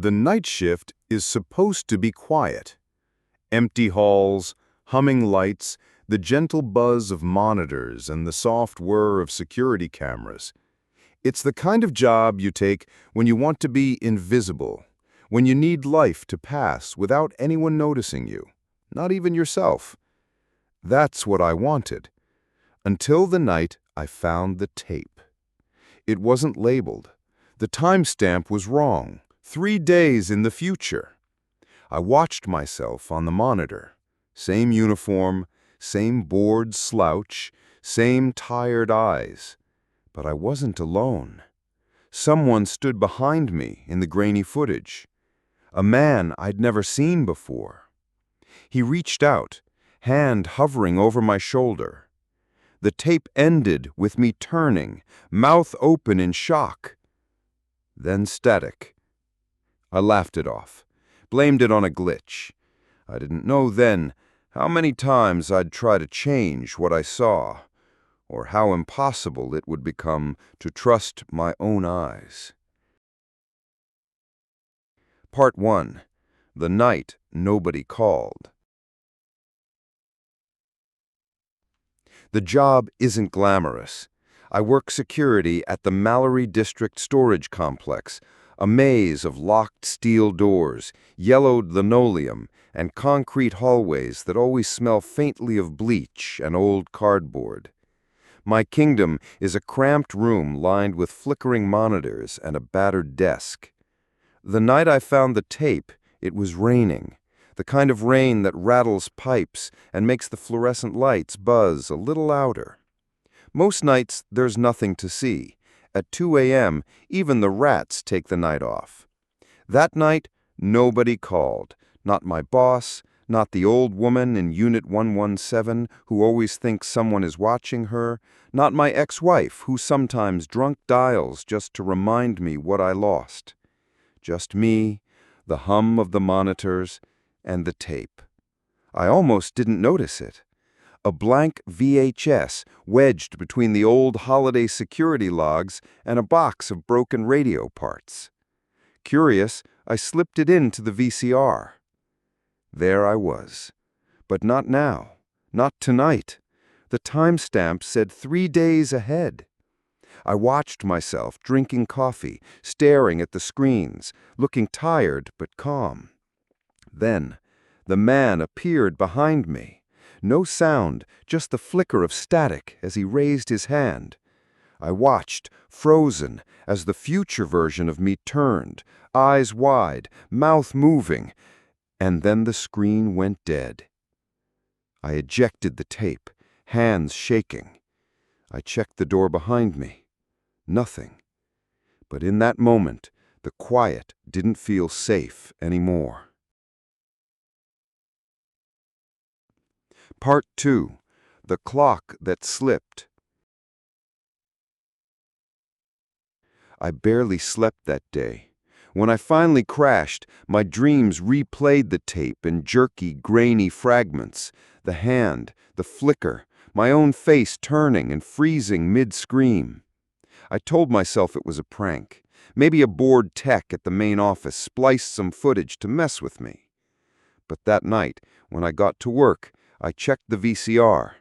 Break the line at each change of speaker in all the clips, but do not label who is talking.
The night shift is supposed to be quiet. Empty halls, humming lights, the gentle buzz of monitors, and the soft whir of security cameras. It's the kind of job you take when you want to be invisible, when you need life to pass without anyone noticing you, not even yourself. That's what I wanted, until the night I found the tape. It wasn't labeled. The timestamp was wrong, 3 days in the future. I watched myself on the monitor. Same uniform, same bored slouch, same tired eyes. But I wasn't alone. Someone stood behind me in the grainy footage. A man I'd never seen before. He reached out, hand hovering over my shoulder. The tape ended with me turning, mouth open in shock. Then static. I laughed it off, blamed it on a glitch. I didn't know then how many times I'd try to change what I saw, or how impossible it would become to trust my own eyes. Part 1. The Night Nobody Called. The job isn't glamorous. I work security at the Mallory District Storage Complex, a maze of locked steel doors, yellowed linoleum, and concrete hallways that always smell faintly of bleach and old cardboard. My kingdom is a cramped room lined with flickering monitors and a battered desk. The night I found the tape, it was raining, the kind of rain that rattles pipes and makes the fluorescent lights buzz a little louder. Most nights, there's nothing to see. At 2 a.m., even the rats take the night off. That night, nobody called. Not my boss, not the old woman in Unit 117 who always thinks someone is watching her, not my ex-wife who sometimes drunk dials just to remind me what I lost. Just me, the hum of the monitors, and the tape. I almost didn't notice it. A blank VHS wedged between the old holiday security logs and a box of broken radio parts. Curious, I slipped it into the VCR. There I was. But not now. Not tonight. The timestamp said 3 days ahead. I watched myself drinking coffee, staring at the screens, looking tired but calm. Then, the man appeared behind me. No sound, just the flicker of static as he raised his hand. I watched, frozen, as the future version of me turned, eyes wide, mouth moving, and then the screen went dead. I ejected the tape, hands shaking. I checked the door behind me. Nothing. But in that moment, the quiet didn't feel safe anymore. Part 2. The Clock That Slipped. I barely slept that day. When I finally crashed, my dreams replayed the tape in jerky, grainy fragments. The hand, the flicker, my own face turning and freezing mid-scream. I told myself it was a prank. Maybe a bored tech at the main office spliced some footage to mess with me. But that night, when I got to work, I checked the VCR.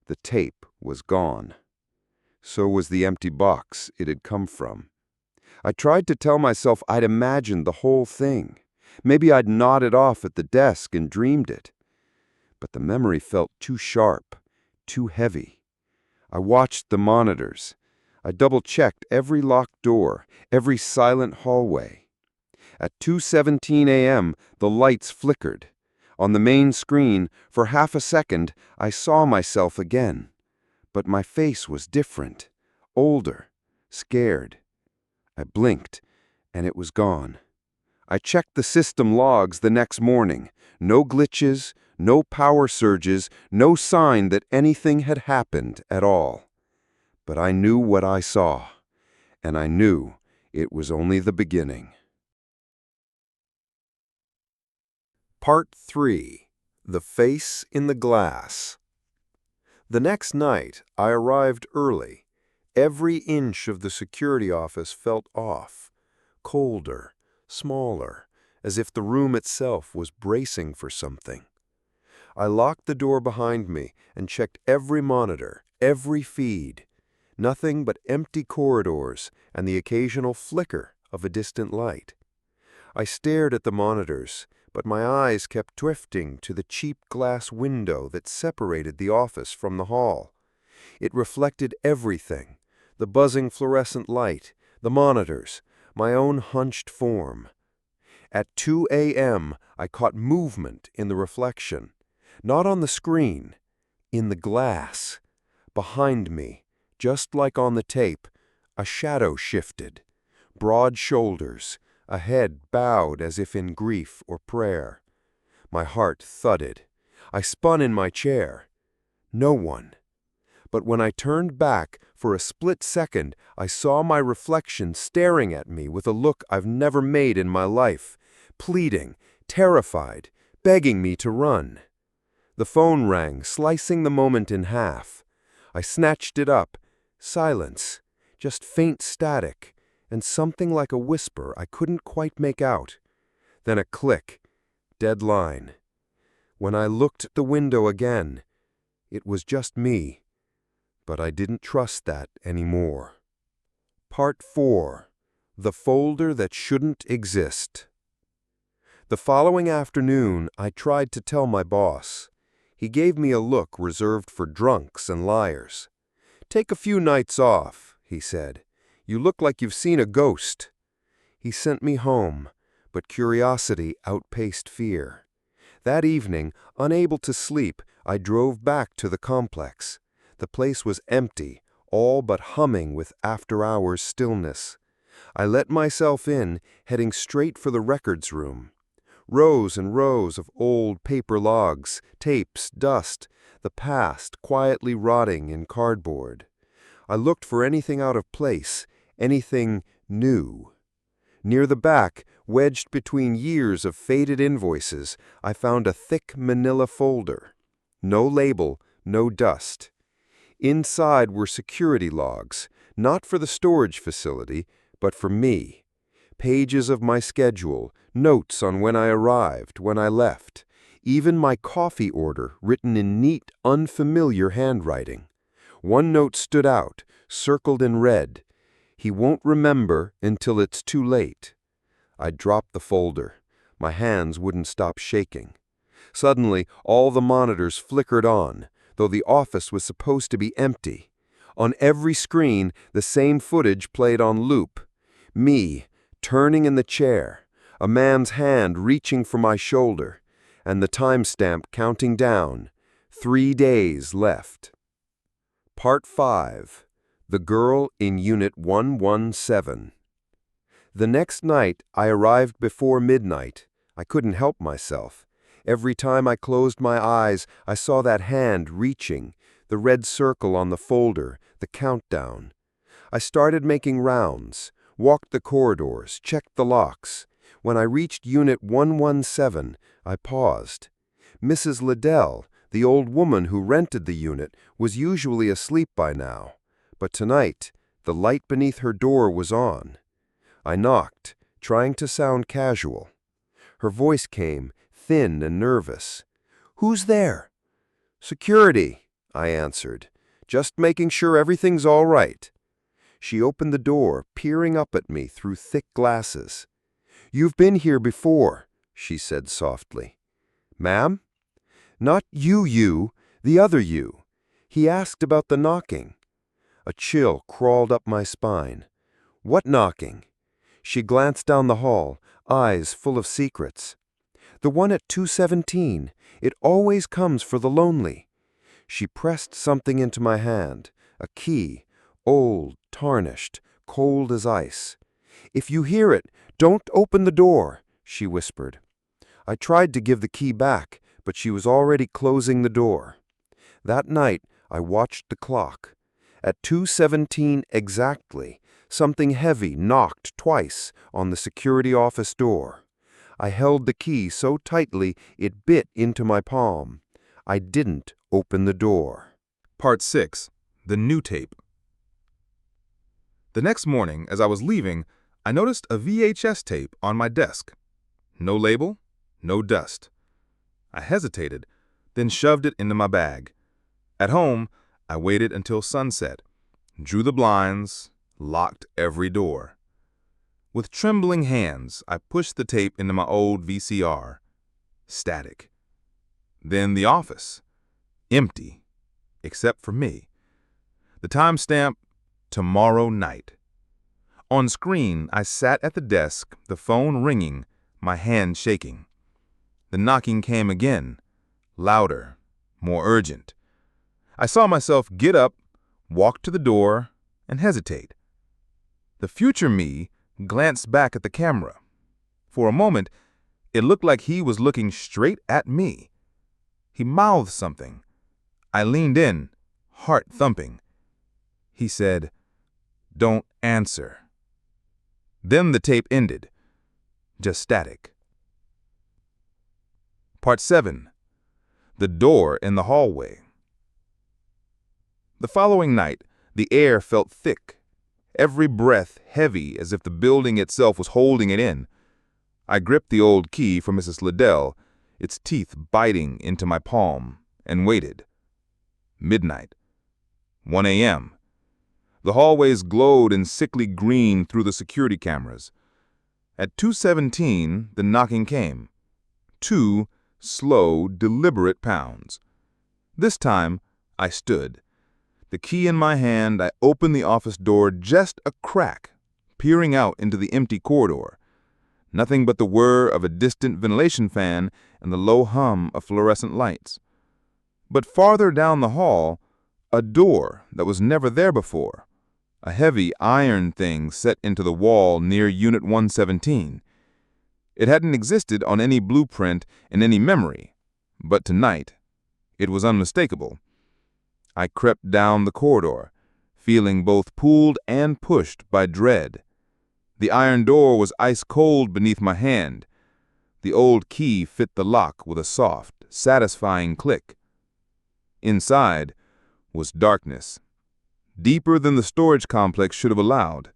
The tape was gone. So was the empty box it had come from. I tried to tell myself I'd imagined the whole thing. Maybe I'd nodded off at the desk and dreamed it. But the memory felt too sharp, too heavy. I watched the monitors. I double-checked every locked door, every silent hallway. At 2:17 a.m., the lights flickered. On the main screen, for half a second, I saw myself again. But my face was different, older, scared. I blinked, and it was gone. I checked the system logs the next morning. No glitches, no power surges, no sign that anything had happened at all. But I knew what I saw, and I knew it was only the beginning. Part 3. The Face in the Glass. The next night, I arrived early. Every inch of the security office felt off, colder, smaller, as if the room itself was bracing for something. I locked the door behind me and checked every monitor, every feed. Nothing but empty corridors and the occasional flicker of a distant light. I stared at the monitors, but my eyes kept drifting to the cheap glass window that separated the office from the hall. It reflected everything: the buzzing fluorescent light, the monitors, my own hunched form. At 2 a.m., I caught movement in the reflection. Not on the screen, in the glass. Behind me, just like on the tape, a shadow shifted. Broad shoulders, a head bowed as if in grief or prayer. My heart thudded. I spun in my chair. No one. But when I turned back, for a split second, I saw my reflection staring at me with a look I've never made in my life, pleading, terrified, begging me to run. The phone rang, slicing the moment in half. I snatched it up. Silence, just faint static, and something like a whisper I couldn't quite make out. Then a click. Dead line. When I looked at the window again, it was just me. But I didn't trust that anymore. Part 4. The folder that shouldn't exist. The following afternoon, I tried to tell my boss. He gave me a look reserved for drunks and liars. "Take a few nights off," he said. "You look like you've seen a ghost." He sent me home, but curiosity outpaced fear. That evening, unable to sleep, I drove back to the complex. The place was empty, all but humming with after-hours stillness. I let myself in, heading straight for the records room. Rows and rows of old paper logs, tapes, dust, the past quietly rotting in cardboard. I looked for anything out of place, anything new. Near the back, wedged between years of faded invoices, I found a thick manila folder. No label, no dust. Inside were security logs, not for the storage facility, but for me. Pages of my schedule, notes on when I arrived, when I left, even my coffee order written in neat, unfamiliar handwriting. One note stood out, circled in red. "He won't remember until it's too late." I dropped the folder. My hands wouldn't stop shaking. Suddenly, all the monitors flickered on, though the office was supposed to be empty. On every screen, the same footage played on loop. Me, turning in the chair, a man's hand reaching for my shoulder, and the timestamp counting down. 3 days left. Part 5. The Girl in Unit 117. The next night, I arrived before midnight. I couldn't help myself. Every time I closed my eyes, I saw that hand reaching, the red circle on the folder, the countdown. I started making rounds, walked the corridors, checked the locks. When I reached Unit 117, I paused. Mrs. Liddell, the old woman who rented the unit, was usually asleep by now. But tonight, the light beneath her door was on. I knocked, trying to sound casual. Her voice came, thin and nervous. "Who's there?" "Security," I answered. "Just making sure everything's all right." She opened the door, peering up at me through thick glasses. "You've been here before," she said softly. "Ma'am?" "Not you, the other you. He asked about the knocking." A chill crawled up my spine. "What knocking?" She glanced down the hall, eyes full of secrets. "The one at 217. It always comes for the lonely." She pressed something into my hand, a key, old, tarnished, cold as ice. "If you hear it, don't open the door," she whispered. I tried to give the key back, but she was already closing the door. That night, I watched the clock. At 2:17 exactly, something heavy knocked twice on the security office door. I held the key so tightly it bit into my palm. I didn't open the door.
Part 6. The New Tape. The next morning, as I was leaving, I noticed a VHS tape on my desk. No label, no dust. I hesitated, then shoved it into my bag. At home, I waited until sunset, drew the blinds, locked every door. With trembling hands, I pushed the tape into my old VCR. Static. Then the office. Empty, except for me. The timestamp, tomorrow night. On screen, I sat at the desk, the phone ringing, my hand shaking. The knocking came again, louder, more urgent. I saw myself get up, walk to the door, and hesitate. The future me glanced back at the camera. For a moment, it looked like he was looking straight at me. He mouthed something. I leaned in, heart thumping. He said, "Don't answer." Then the tape ended. Just static. Part 7. The door in the hallway. The following night, the air felt thick, every breath heavy as if the building itself was holding it in. I gripped the old key from Mrs. Liddell, its teeth biting into my palm, and waited. Midnight. 1 a.m. The hallways glowed in sickly green through the security cameras. At 2:17, the knocking came. 2 slow, deliberate pounds. This time, I stood. The key in my hand, I opened the office door just a crack, peering out into the empty corridor. Nothing but the whir of a distant ventilation fan and the low hum of fluorescent lights. But farther down the hall, a door that was never there before. A heavy iron thing set into the wall near Unit 117. It hadn't existed on any blueprint in any memory, but tonight, it was unmistakable. I crept down the corridor, feeling both pulled and pushed by dread. The iron door was ice cold beneath my hand. The old key fit the lock with a soft, satisfying click. Inside was darkness, deeper than the storage complex should have allowed.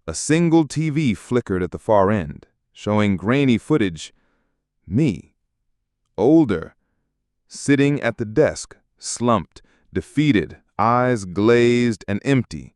A single TV flickered at the far end, showing grainy footage. Me, older, sitting at the desk, slumped, defeated, eyes glazed and empty.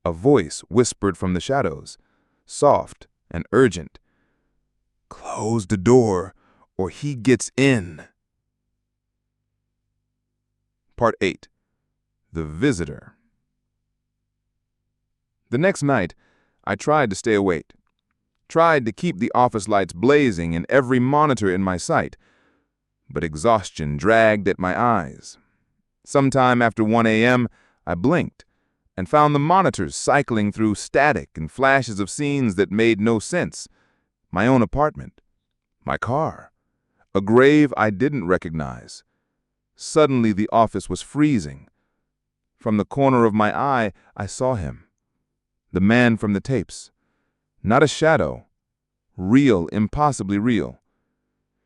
A voice whispered from the shadows, soft and urgent. "Close the door, or he gets in." Part 8. The Visitor. The next night, I tried to stay awake. Tried to keep the office lights blazing and every monitor in my sight, but exhaustion dragged at my eyes. Sometime after 1 a.m., I blinked and found the monitors cycling through static and flashes of scenes that made no sense. My own apartment, my car, a grave I didn't recognize. Suddenly the office was freezing. From the corner of my eye, I saw him. The man from the tapes. Not a shadow. Real, impossibly real.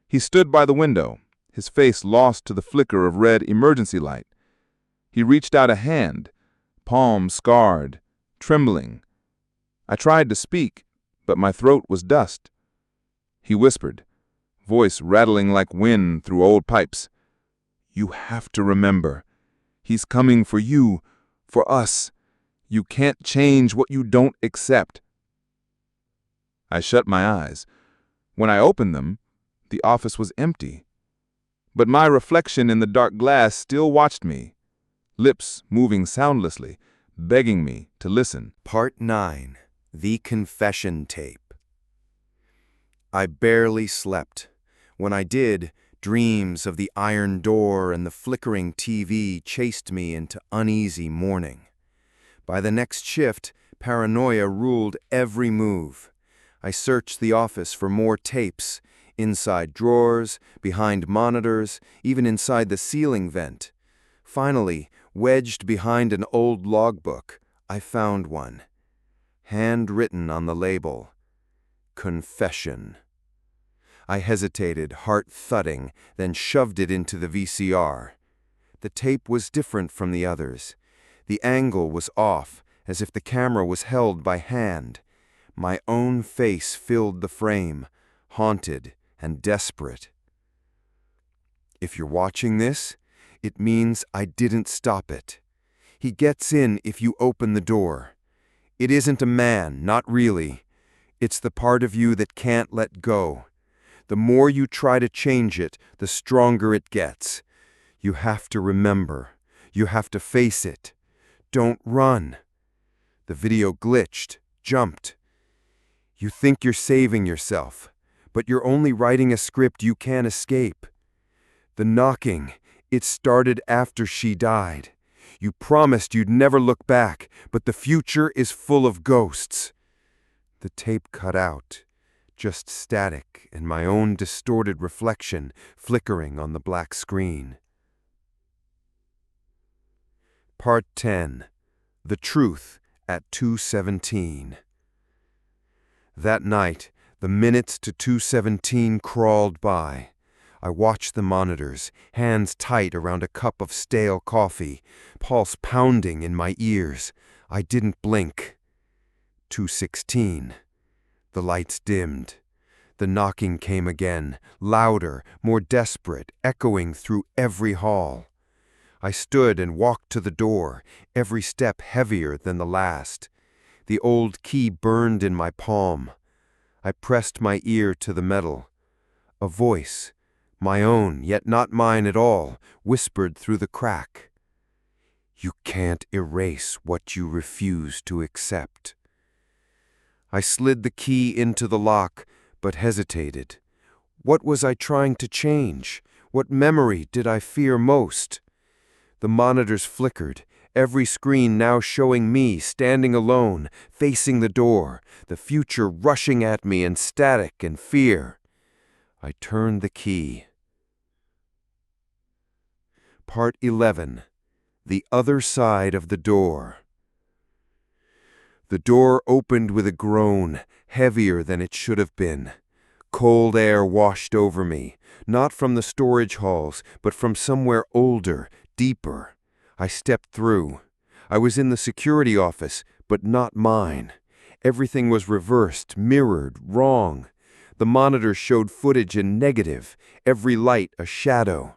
He stood by the window, his face lost to the flicker of red emergency light. He reached out a hand, palm scarred, trembling. I tried to speak, but my throat was dust. He whispered, voice rattling like wind through old pipes. "You have to remember. He's coming for you, for us. You can't change what you don't accept." I shut my eyes. When I opened them, the office was empty. But my reflection in the dark glass still watched me, lips moving soundlessly, begging me to listen.
Part 9. The Confession Tape. I barely slept. When I did, dreams of the iron door and the flickering TV chased me into uneasy morning. By the next shift, paranoia ruled every move. I searched the office for more tapes, inside drawers, behind monitors, even inside the ceiling vent. Finally, wedged behind an old logbook, I found one. Handwritten on the label, "Confession." I hesitated, heart thudding, then shoved it into the VCR. The tape was different from the others. The angle was off, as if the camera was held by hand. My own face filled the frame, haunted and desperate. If you're watching this, it means I didn't stop it. He gets in if you open the door. It isn't a man, not really. It's the part of you that can't let go. The more you try to change it, the stronger it gets. You have to remember. You have to face it. Don't run. The video glitched, jumped. You think you're saving yourself, but you're only writing a script you can't escape. The knocking, it started after she died. You promised you'd never look back, but the future is full of ghosts. The tape cut out, just static and my own distorted reflection flickering on the black screen. Part 10. The Truth at 2:17. That night, the minutes to 2:17 crawled by. I watched the monitors, hands tight around a cup of stale coffee, pulse pounding in my ears. I didn't blink. 2:16. The lights dimmed. The knocking came again, louder, more desperate, echoing through every hall. I stood and walked to the door, every step heavier than the last. The old key burned in my palm. I pressed my ear to the metal. A voice, my own, yet not mine at all, whispered through the crack. You can't erase what you refuse to accept. I slid the key into the lock, but hesitated. What was I trying to change? What memory did I fear most? The monitors flickered, every screen now showing me standing alone, facing the door, the future rushing at me in static and fear. I turned the key. Part 11. The Other Side of the Door. The door opened with a groan, heavier than it should have been. Cold air washed over me, not from the storage halls, but from somewhere older, deeper. I stepped through. I was in the security office, but not mine. Everything was reversed, mirrored, wrong. The monitors showed footage in negative, every light a shadow.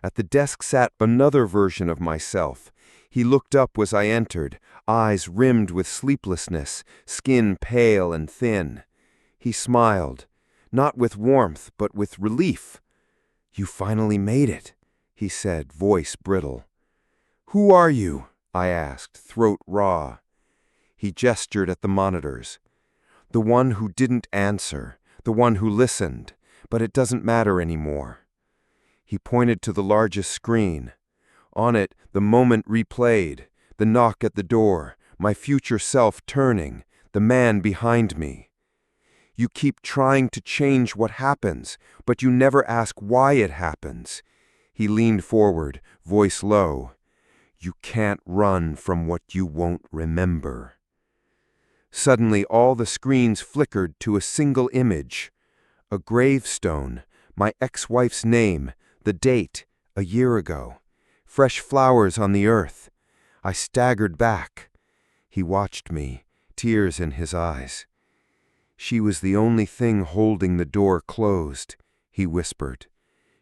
At the desk sat another version of myself. He looked up as I entered, eyes rimmed with sleeplessness, skin pale and thin. He smiled, not with warmth, but with relief. "You finally made it," he said, voice brittle. "Who are you?" I asked, throat raw. He gestured at the monitors. "The one who didn't answer, the one who listened, but it doesn't matter anymore." He pointed to the largest screen. On it, the moment replayed, the knock at the door, my future self turning, the man behind me. "You keep trying to change what happens, but you never ask why it happens." He leaned forward, voice low. "You can't run from what you won't remember." Suddenly, all the screens flickered to a single image. A gravestone, my ex-wife's name, the date, a year ago. Fresh flowers on the earth. I staggered back. He watched me, tears in his eyes. "She was the only thing holding the door closed," he whispered.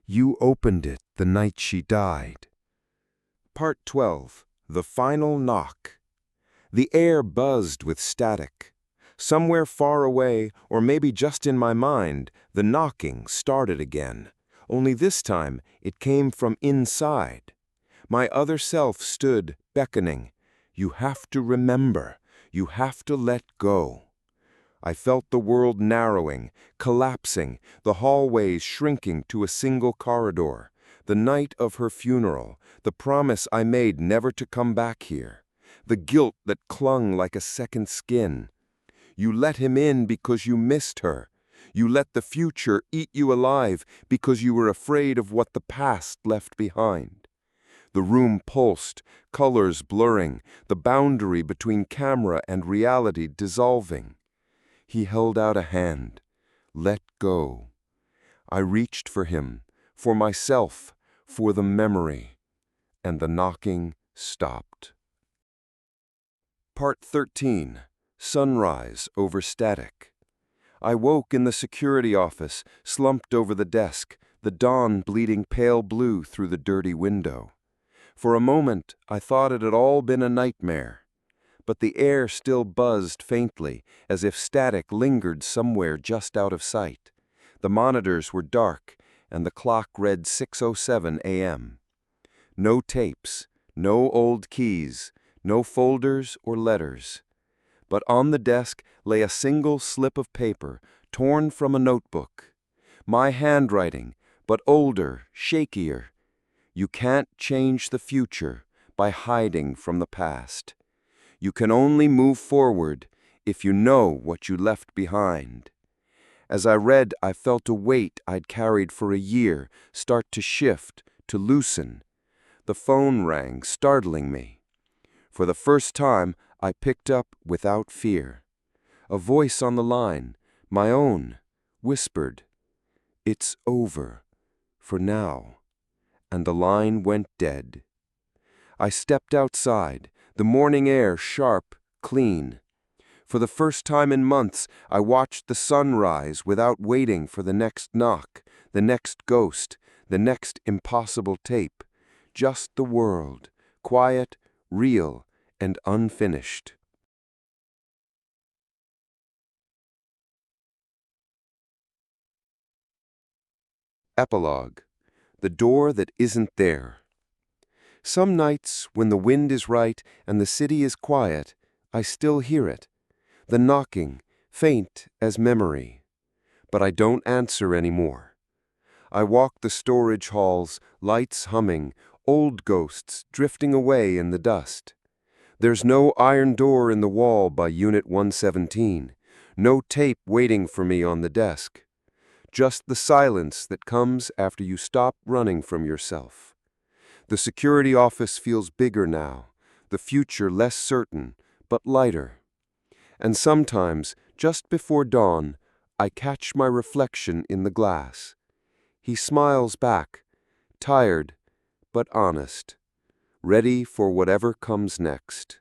"You opened it the night she died." Part 12. The Final Knock. The air buzzed with static. Somewhere far away, or maybe just in my mind, the knocking started again. Only this time, it came from inside. My other self stood, beckoning. "You have to remember. You have to let go." I felt the world narrowing, collapsing, the hallways shrinking to a single corridor. The night of her funeral, the promise I made never to come back here. The guilt that clung like a second skin. You let him in because you missed her. You let the future eat you alive because you were afraid of what the past left behind. The room pulsed, colors blurring, the boundary between camera and reality dissolving. He held out a hand. Let go. I reached for him, for myself, for the memory, and the knocking stopped. Part 13. Sunrise over static. I woke in the security office, slumped over the desk, the dawn bleeding pale blue through the dirty window. For a moment, I thought it had all been a nightmare. But the air still buzzed faintly, as if static lingered somewhere just out of sight. The monitors were dark, and the clock read 6:07 a.m. No tapes, no old keys, no folders or letters. But on the desk lay a single slip of paper, torn from a notebook. My handwriting, but older, shakier. You can't change the future by hiding from the past. You can only move forward if you know what you left behind. As I read, I felt a weight I'd carried for a year start to shift, to loosen. The phone rang, startling me. For the first time, I picked up without fear. A voice on the line, my own, whispered, "It's over, for now." And the line went dead. I stepped outside, the morning air sharp, clean. For the first time in months, I watched the sun rise without waiting for the next knock, the next ghost, the next impossible tape. Just the world, quiet, real, and unfinished. Epilogue. The door that isn't there. Some nights, when the wind is right and the city is quiet, I still hear it. The knocking, faint as memory. But I don't answer anymore. I walk the storage halls, lights humming, old ghosts drifting away in the dust. There's no iron door in the wall by Unit 117, no tape waiting for me on the desk. Just the silence that comes after you stop running from yourself. The security office feels bigger now, the future less certain, but lighter. And sometimes, just before dawn, I catch my reflection in the glass. He smiles back, tired, but honest, ready for whatever comes next.